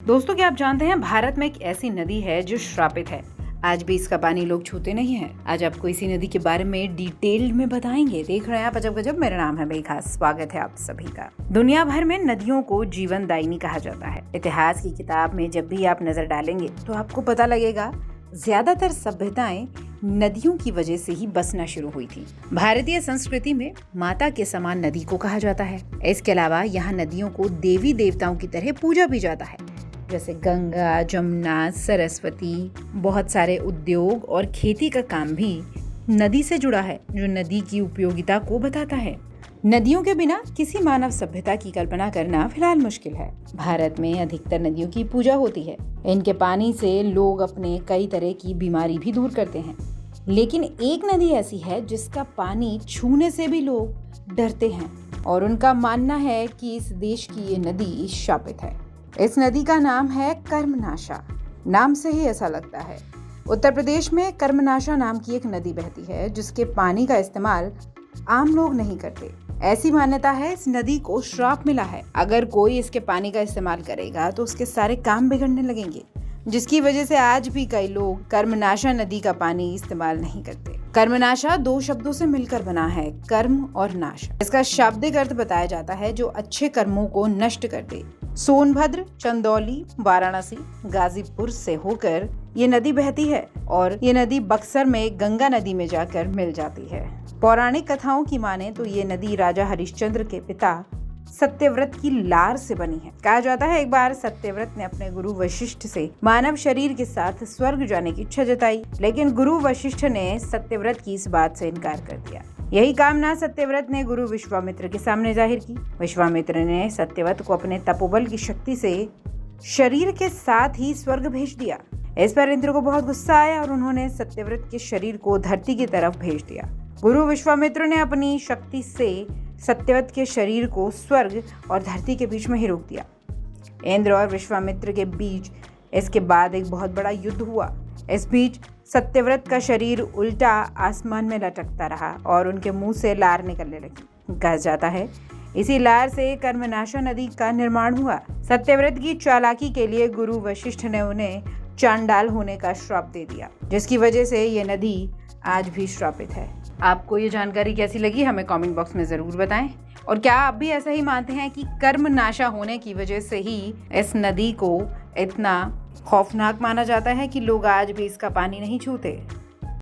दोस्तों, क्या आप जानते हैं भारत में एक ऐसी नदी है जो श्रापित है। आज भी इसका पानी लोग छूते नहीं हैं। आज आपको इसी नदी के बारे में डिटेल में बताएंगे। देख रहे हैं आप अजब गजब। मेरा नाम है मेघा। स्वागत है आप सभी का। दुनिया भर में नदियों को जीवन दायिनी कहा जाता है। इतिहास की किताब में जब भी आप नजर डालेंगे तो आपको पता लगेगा ज्यादातर सभ्यताएं नदियों की वजह से ही बसना शुरू हुई थी। भारतीय संस्कृति में माता के समान नदी को कहा जाता है। इसके अलावा यहाँ नदियों को देवी देवताओं की तरह पूजा भी जाता है, जैसे गंगा, जमुना, सरस्वती। बहुत सारे उद्योग और खेती का काम भी नदी से जुड़ा है, जो नदी की उपयोगिता को बताता है। नदियों के बिना किसी मानव सभ्यता की कल्पना करना फिलहाल मुश्किल है। भारत में अधिकतर नदियों की पूजा होती है। इनके पानी से लोग अपने कई तरह की बीमारी भी दूर करते हैं। लेकिन एक नदी ऐसी है जिसका पानी छूने से भी लोग डरते हैं और उनका मानना है कि इस देश की ये नदी शापित है। इस नदी का नाम है कर्मनाशा। नाम से ही ऐसा लगता है। उत्तर प्रदेश में कर्मनाशा नाम की एक नदी बहती है, जिसके पानी का इस्तेमाल आम लोग नहीं करते। ऐसी मान्यता है इस नदी को श्राप मिला है। अगर कोई इसके पानी का इस्तेमाल करेगा तो उसके सारे काम बिगड़ने लगेंगे, जिसकी वजह से आज भी कई लोग कर्मनाशा नदी का पानी इस्तेमाल नहीं करते। कर्मनाशा दो शब्दों से मिलकर बना है, कर्म और नाश। इसका शाब्दिक अर्थ बताया जाता है जो अच्छे कर्मों को नष्ट कर दे। सोनभद्र, चंदौली, वाराणसी, गाजीपुर से होकर ये नदी बहती है और ये नदी बक्सर में गंगा नदी में जाकर मिल जाती है। पौराणिक कथाओं की माने तो ये नदी राजा हरिश्चंद्र के पिता सत्यव्रत की लार से बनी है। कहा जाता है एक बार सत्यव्रत ने अपने गुरु वशिष्ठ से मानव शरीर के साथ स्वर्ग जाने की इच्छा जताई, लेकिन गुरु वशिष्ठ ने सत्यव्रत की इस बात से इनकार कर दिया। यही कामना सत्यव्रत ने गुरु विश्वामित्र के सामने जाहिर की। विश्वामित्र ने सत्यव्रत को अपने तपोबल की शक्ति से शरीर के साथ ही स्वर्ग भेज दिया। इस पर इंद्र को बहुत गुस्सा आया और उन्होंने सत्यव्रत के शरीर को धरती की तरफ भेज दिया। गुरु विश्वामित्र ने अपनी शक्ति से सत्यव्रत के शरीर को स्वर्ग और धरती के बीच में ही रोक दिया। इंद्र और विश्वामित्र के बीच इसके बाद एक बहुत बड़ा युद्ध हुआ। इस बीच सत्यव्रत का शरीर उल्टा आसमान में लटकता रहा और उनके मुंह से लार निकलने लगी। कहा जाता है इसी लार से कर्मनाशा नदी का निर्माण हुआ। सत्यव्रत की चालाकी के लिए गुरु वशिष्ठ ने उन्हें चांडाल होने का श्राप दे दिया, जिसकी वजह से ये नदी आज भी श्रापित है। आपको ये जानकारी कैसी लगी हमें कमेंट बॉक्स में जरूर बताएं। और क्या आप भी ऐसा ही मानते हैं कि कर्मनाशा होने की वजह से ही इस नदी को इतना खौफनाक माना जाता है कि लोग आज भी इसका पानी नहीं छूते?